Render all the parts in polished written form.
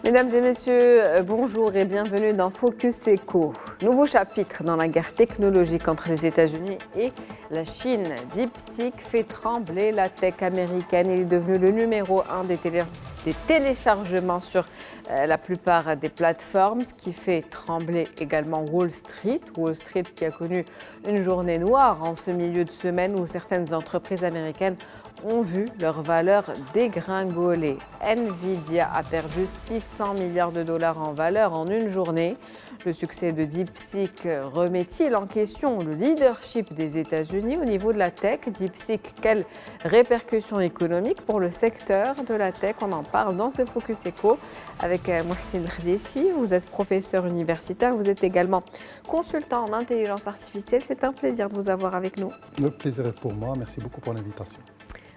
Mesdames et messieurs, bonjour et bienvenue dans Focus Echo. Nouveau chapitre dans la guerre technologique entre les États-Unis et la Chine. DeepSeek fait trembler la tech américaine. Il est devenu le numéro 1 des téléchargements sur la plupart des plateformes, ce qui fait trembler également Wall Street. Wall Street qui a connu une journée noire en ce milieu de semaine où certaines entreprises américaines ont vu leur valeur dégringoler. Nvidia a perdu 600 milliards de dollars en valeur en une journée. Le succès de DeepSeek remet-il en question le leadership des États-Unis au niveau de la tech? DeepSeek, quelles répercussions économiques pour le secteur de la tech? On en parle dans ce Focus Echo avec Mohsin Rdessi. Vous êtes professeur universitaire, vous êtes également consultant en intelligence artificielle. C'est un plaisir de vous avoir avec nous. Le plaisir est pour moi. Merci beaucoup pour l'invitation.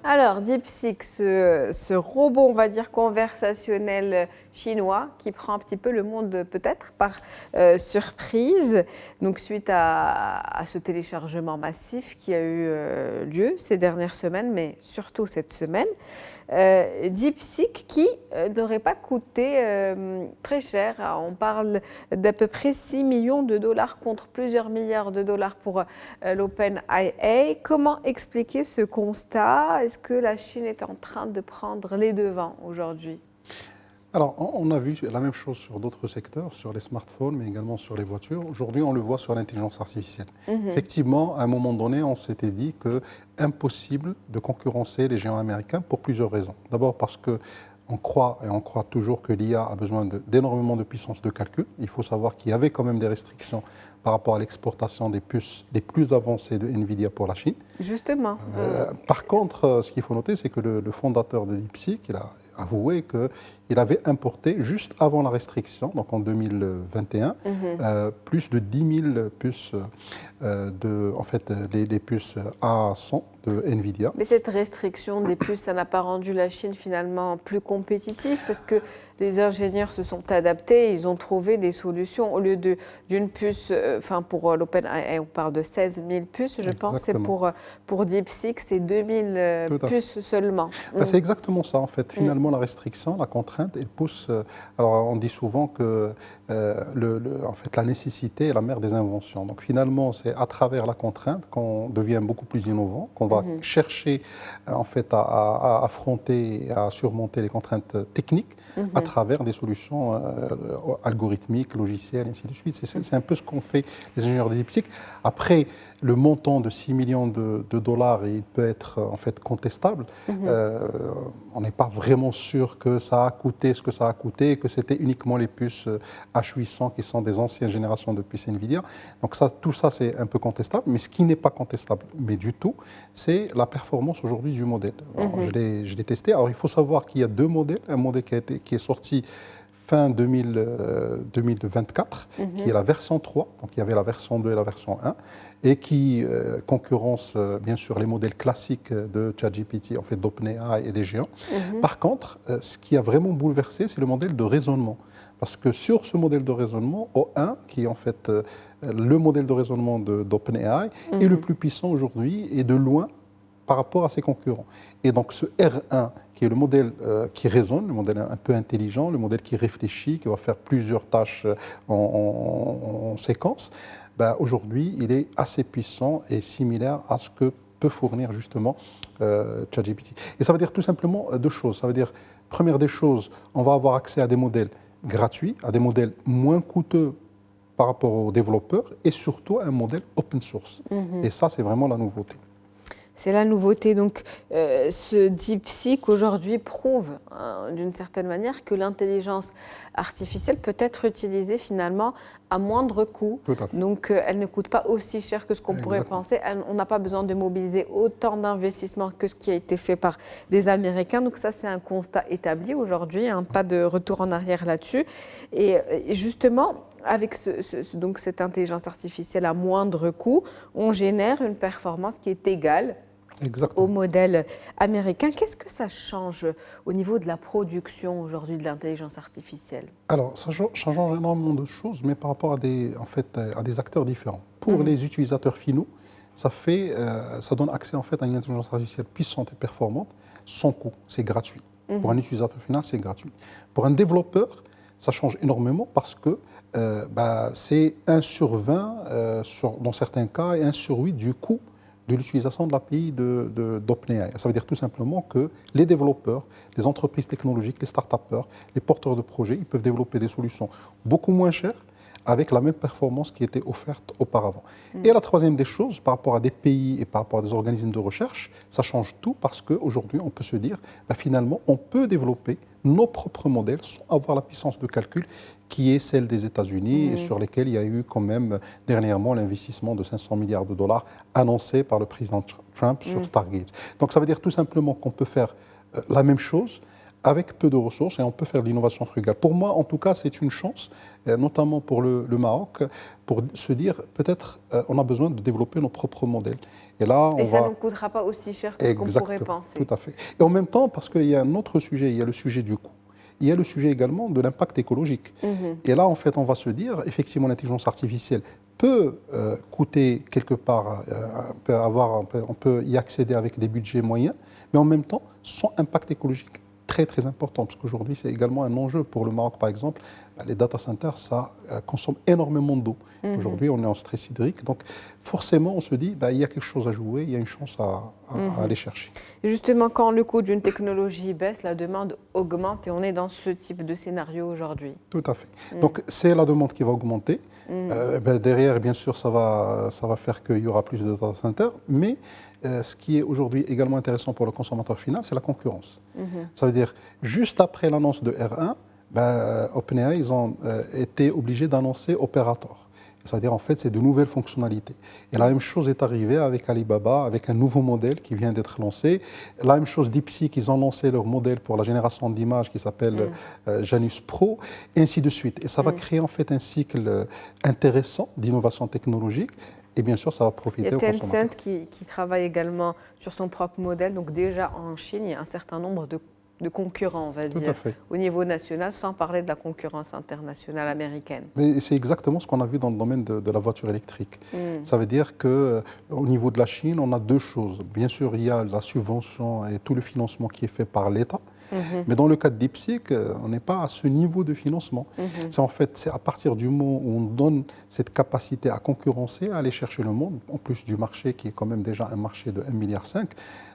Alors, DeepSeek, ce robot, on va dire, conversationnel chinois qui prend un petit peu le monde peut-être par surprise. Donc, suite à ce téléchargement massif qui a eu lieu ces dernières semaines, mais surtout cette semaine, DeepSeek qui n'aurait pas coûté très cher. On parle d'à peu près 6 millions de dollars contre plusieurs milliards de dollars pour l'OpenAI. Comment expliquer ce constat? Est-ce que la Chine est en train de prendre les devants aujourd'hui? Alors, on a vu la même chose sur d'autres secteurs, sur les smartphones, mais également sur les voitures. Aujourd'hui, on le voit sur l'intelligence artificielle. Effectivement, à un moment donné, on s'était dit que impossible de concurrencer les géants américains pour plusieurs raisons. D'abord parce que on croit toujours que l'IA a besoin d'énormément de puissance de calcul. Il faut savoir qu'il y avait quand même des restrictions par rapport à l'exportation des puces les plus avancées de Nvidia pour la Chine. Justement. Par contre, ce qu'il faut noter, c'est que le fondateur de DeepSeek, il a avoué qu'il avait importé juste avant la restriction, donc en 2021, plus de 10 000 puces, les puces A100 de Nvidia. Mais cette restriction des puces, ça n'a pas rendu la Chine finalement plus compétitive parce que les ingénieurs se sont adaptés, ils ont trouvé des solutions. Au lieu d'une puce, pour l'OpenAI, on parle de 16 000 puces, je pense, c'est pour DeepSeek, c'est 2 000 puces seulement. C'est exactement ça, en fait. Finalement, la restriction, la contrainte, elle pousse. Alors, on dit souvent que la nécessité est la mère des inventions. Donc, finalement, c'est à travers la contrainte qu'on devient beaucoup plus innovant, qu'on va chercher à affronter et à surmonter les contraintes techniques à travers des solutions algorithmiques, logicielles, et ainsi de suite. C'est un peu ce qu'ont fait les ingénieurs de DeepSeek. Après, le montant de 6 millions de dollars, il peut être contestable. On n'est pas vraiment sûr que ça a coûté ce que ça a coûté, que c'était uniquement les puces H800 qui sont des anciennes générations de puces Nvidia. Donc tout ça, c'est un peu contestable. Mais ce qui n'est pas contestable, mais du tout, c'est la performance aujourd'hui du modèle. Je l'ai testé. Alors, il faut savoir qu'il y a deux modèles. Un modèle qui est sorti fin 2024, qui est la version 3, donc il y avait la version 2 et la version 1, et qui concurrence bien sûr les modèles classiques de ChatGPT, d'OpenAI et des géants. Par contre, ce qui a vraiment bouleversé, c'est le modèle de raisonnement. Parce que sur ce modèle de raisonnement, O1, qui est le modèle de raisonnement d'OpenAI, est le plus puissant aujourd'hui et de loin par rapport à ses concurrents. Et donc ce R1, qui est le modèle qui raisonne, le modèle un peu intelligent, le modèle qui réfléchit, qui va faire plusieurs tâches en séquence, aujourd'hui, il est assez puissant et similaire à ce que peut fournir justement ChatGPT. Et ça veut dire tout simplement deux choses. Ça veut dire, première des choses, on va avoir accès à des modèles gratuits, à des modèles moins coûteux par rapport aux développeurs et surtout à un modèle open source. Et ça, c'est vraiment la nouveauté. C'est la nouveauté. Donc, ce DeepSeek aujourd'hui prouve d'une certaine manière que l'intelligence artificielle peut être utilisée finalement à moindre coût. Donc, elle ne coûte pas aussi cher que ce qu'on pourrait penser. On n'a pas besoin de mobiliser autant d'investissements que ce qui a été fait par les Américains. Donc, ça, c'est un constat établi aujourd'hui. Pas de retour en arrière là-dessus. Et justement, avec donc cette intelligence artificielle à moindre coût, on génère une performance qui est égale au modèle américain. Qu'est-ce que ça change au niveau de la production aujourd'hui de l'intelligence artificielle? Alors, ça change énormément de choses, mais par rapport à des acteurs différents. Pour les utilisateurs finaux, ça donne accès en fait à une intelligence artificielle puissante et performante sans coût. C'est gratuit. Pour un utilisateur final, c'est gratuit. Pour un développeur, ça change énormément parce que c'est 1 sur 20 dans certains cas et 1 sur 8 du coût de l'utilisation de l'API d'OpenAI. Ça veut dire tout simplement que les développeurs, les entreprises technologiques, les start-upers, les porteurs de projets, ils peuvent développer des solutions beaucoup moins chères avec la même performance qui était offerte auparavant. Et la troisième des choses, par rapport à des pays et par rapport à des organismes de recherche, ça change tout parce qu'aujourd'hui, on peut se dire, finalement, on peut développer nos propres modèles sans avoir la puissance de calcul qui est celle des États-Unis et sur lesquels il y a eu quand même dernièrement l'investissement de 500 milliards de dollars annoncé par le président Trump sur Stargate. Donc ça veut dire tout simplement qu'on peut faire la même chose avec peu de ressources et on peut faire de l'innovation frugale. Pour moi, en tout cas, c'est une chance, notamment pour le Maroc, pour se dire peut-être on a besoin de développer nos propres modèles. Et là, ça ne nous coûtera pas aussi cher que ce qu'on pourrait penser. Tout à fait. Et en même temps, parce qu'il y a un autre sujet, il y a le sujet du coût. Il y a le sujet également de l'impact écologique. Et là, en fait, on va se dire, effectivement, l'intelligence artificielle peut coûter quelque part, on peut y accéder avec des budgets moyens, mais en même temps, son impact écologique très très important, parce qu'aujourd'hui c'est également un enjeu pour le Maroc par exemple. Les data centers, ça consomme énormément d'eau. Aujourd'hui on est en stress hydrique, donc forcément on se dit il y a quelque chose à jouer, il y a une chance à aller chercher. Et justement, quand le coût d'une technologie baisse, la demande augmente et on est dans ce type de scénario aujourd'hui. Tout à fait. Donc c'est la demande qui va augmenter. Derrière, bien sûr, ça va faire qu'il y aura plus de data centers, mais ce qui est aujourd'hui également intéressant pour le consommateur final, c'est la concurrence. Ça veut dire, juste après l'annonce de R1, OpenAI, ils ont été obligés d'annoncer Operator. C'est-à-dire, en fait, c'est de nouvelles fonctionnalités. Et la même chose est arrivée avec Alibaba, avec un nouveau modèle qui vient d'être lancé. La même chose DeepSeek, ils ont lancé leur modèle pour la génération d'images qui s'appelle Janus Pro, et ainsi de suite. Et ça va créer en fait un cycle intéressant d'innovation technologique. Et bien sûr, ça va profiter aux consommateurs. Il y a Tencent qui travaille également sur son propre modèle. Donc déjà, en Chine, il y a un certain nombre de concurrents, on va dire, au niveau national, sans parler de la concurrence internationale américaine. Mais c'est exactement ce qu'on a vu dans le domaine de la voiture électrique. Ça veut dire qu'au niveau de la Chine, on a deux choses. Bien sûr, il y a la subvention et tout le financement qui est fait par l'État. Mais dans le cas de DeepSeek, on n'est pas à ce niveau de financement. C'est à partir du moment où on donne cette capacité à concurrencer, à aller chercher le monde, en plus du marché qui est quand même déjà un marché de 1,5 milliard.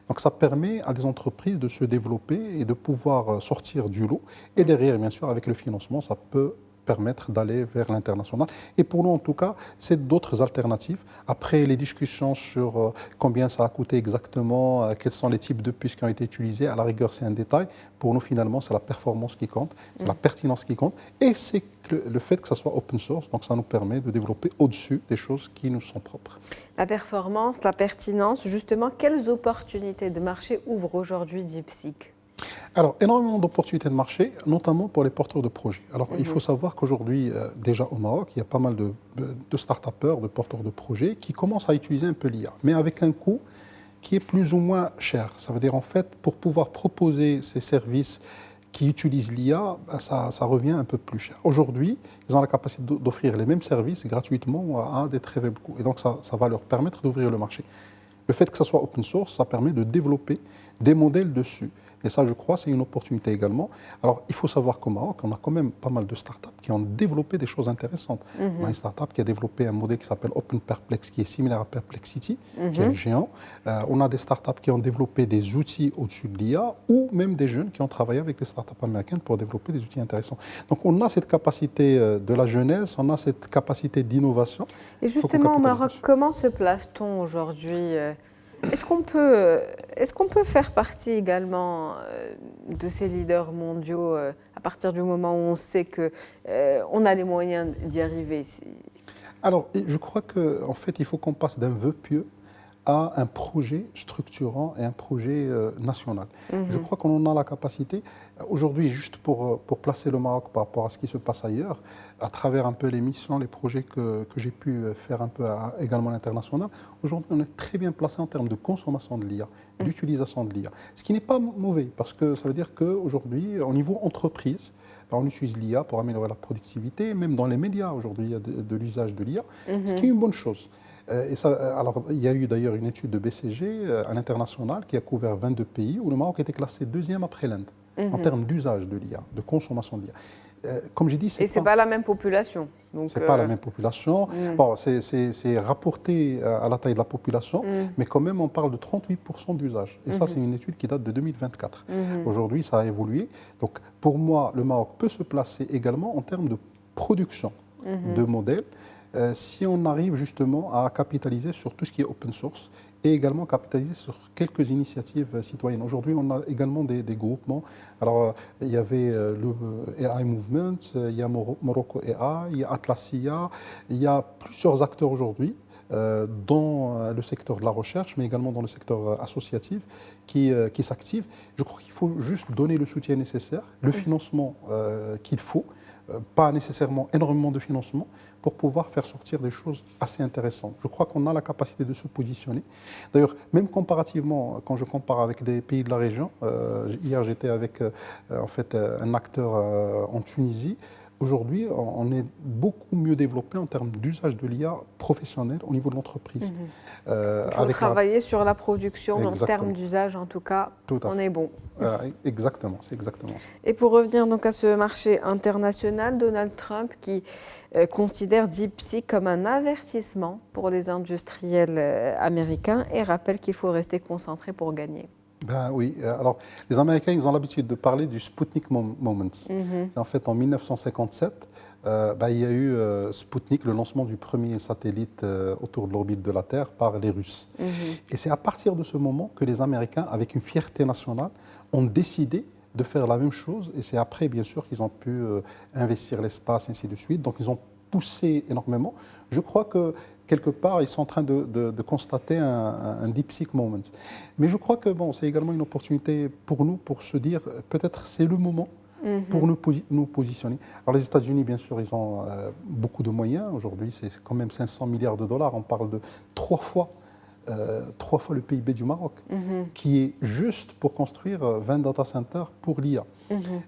Donc ça permet à des entreprises de se développer et de pouvoir sortir du lot. Et derrière, bien sûr, avec le financement, ça peut permettre d'aller vers l'international. Et pour nous, en tout cas, c'est d'autres alternatives. Après les discussions sur combien ça a coûté exactement, quels sont les types de puces qui ont été utilisées, à la rigueur, c'est un détail. Pour nous, finalement, c'est la performance qui compte, c'est la pertinence qui compte. Et c'est le fait que ça soit open source, donc ça nous permet de développer au-dessus des choses qui nous sont propres. La performance, la pertinence, justement, quelles opportunités de marché ouvre aujourd'hui DeepSeek ? Alors, énormément d'opportunités de marché, notamment pour les porteurs de projets. Alors, il faut savoir qu'aujourd'hui, déjà au Maroc, il y a pas mal de start-upers, de porteurs de projets qui commencent à utiliser un peu l'IA, mais avec un coût qui est plus ou moins cher. Ça veut dire, en fait, pour pouvoir proposer ces services qui utilisent l'IA, ça revient un peu plus cher. Aujourd'hui, ils ont la capacité d'offrir les mêmes services gratuitement à des très faibles coûts. Et donc, ça va leur permettre d'ouvrir le marché. Le fait que ça soit open source, ça permet de développer des modèles dessus. Et ça, je crois, c'est une opportunité également. Alors, il faut savoir qu'au Maroc, on a quand même pas mal de startups qui ont développé des choses intéressantes. On a une startup qui a développé un modèle qui s'appelle OpenPerplex, qui est similaire à Perplexity, qui est un géant. On a des startups qui ont développé des outils au-dessus de l'IA, ou même des jeunes qui ont travaillé avec des startups américaines pour développer des outils intéressants. Donc, on a cette capacité de la jeunesse, on a cette capacité d'innovation. Et justement, au Maroc, comment se place-t-on aujourd'hui ? Est-ce qu'on peut faire partie également de ces leaders mondiaux à partir du moment où on sait qu'on a les moyens d'y arriver ici ? Alors, je crois qu'en fait, il faut qu'on passe d'un vœu pieux à un projet structurant et un projet national. Je crois qu'on en a la capacité. Aujourd'hui, juste pour placer le Maroc par rapport à ce qui se passe ailleurs, à travers un peu les missions, les projets que j'ai pu faire un peu également à l'international, aujourd'hui, on est très bien placé en termes de consommation de l'IA, d'utilisation de l'IA. Ce qui n'est pas mauvais, parce que ça veut dire qu'aujourd'hui, au niveau entreprise, on utilise l'IA pour améliorer la productivité, même dans les médias, aujourd'hui, il y a de l'usage de l'IA, ce qui est une bonne chose. Et ça, alors, il y a eu d'ailleurs une étude de BCG à l'international qui a couvert 22 pays où le Maroc était classé deuxième après l'Inde en termes d'usage de l'IA, de consommation de l'IA. Comme j'ai dit, c'est pas la même population. C'est pas la même population. Bon, c'est rapporté à la taille de la population, mais quand même, on parle de 38% d'usage. Et ça, c'est une étude qui date de 2024. Aujourd'hui, ça a évolué. Donc, pour moi, le Maroc peut se placer également en termes de production de modèles si on arrive justement à capitaliser sur tout ce qui est open source et également capitaliser sur quelques initiatives citoyennes. Aujourd'hui, on a également des groupements. Alors, il y avait le AI Movement, il y a Morocco AI, il y a Atlasia, il y a plusieurs acteurs aujourd'hui dans le secteur de la recherche, mais également dans le secteur associatif qui s'activent. Je crois qu'il faut juste donner le soutien nécessaire, le financement qu'il faut, pas nécessairement énormément de financement, pour pouvoir faire sortir des choses assez intéressantes. Je crois qu'on a la capacité de se positionner. D'ailleurs, même comparativement, quand je compare avec des pays de la région, hier j'étais avec en fait, un acteur en Tunisie. Aujourd'hui, on est beaucoup mieux développé en termes d'usage de l'IA professionnel au niveau de l'entreprise. Il faut travailler sur la production, en termes d'usage en tout cas, on est bon. Exactement, c'est exactement ça. Et pour revenir donc à ce marché international, Donald Trump qui considère DeepSeek comme un avertissement pour les industriels américains et rappelle qu'il faut rester concentré pour gagner. Ben oui, alors les Américains, ils ont l'habitude de parler du Sputnik Moment. En fait, en 1957, il y a eu Sputnik, le lancement du premier satellite autour de l'orbite de la Terre par les Russes. Et c'est à partir de ce moment que les Américains, avec une fierté nationale, ont décidé de faire la même chose. Et c'est après, bien sûr, qu'ils ont pu investir l'espace, et ainsi de suite. Donc, ils ont poussé énormément. Je crois que quelque part, ils sont en train de constater un DeepSeek moment. Mais je crois que bon, c'est également une opportunité pour nous pour se dire peut-être c'est le moment pour nous positionner. Alors les États-Unis, bien sûr, ils ont beaucoup de moyens. Aujourd'hui, c'est quand même 500 milliards de dollars. On parle de trois fois le PIB du Maroc, qui est juste pour construire 20 data centers pour l'IA.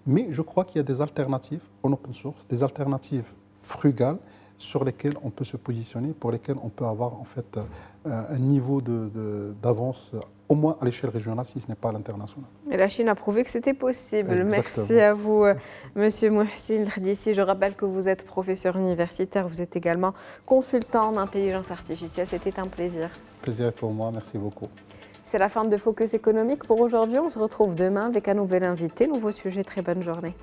Mais je crois qu'il y a des alternatives en open source, des alternatives frugales, sur lesquels on peut se positionner, pour lesquels on peut avoir en fait un niveau d'avance au moins à l'échelle régionale, si ce n'est pas à l'international. Et la Chine a prouvé que c'était possible. Exactement. Merci à vous, Monsieur Mouhsin Rdissi. Je rappelle que vous êtes professeur universitaire, vous êtes également consultant en intelligence artificielle. C'était un plaisir. Plaisir pour moi, merci beaucoup. C'est la fin de Focus économique pour aujourd'hui. On se retrouve demain avec un nouvel invité, nouveau sujet. Très bonne journée.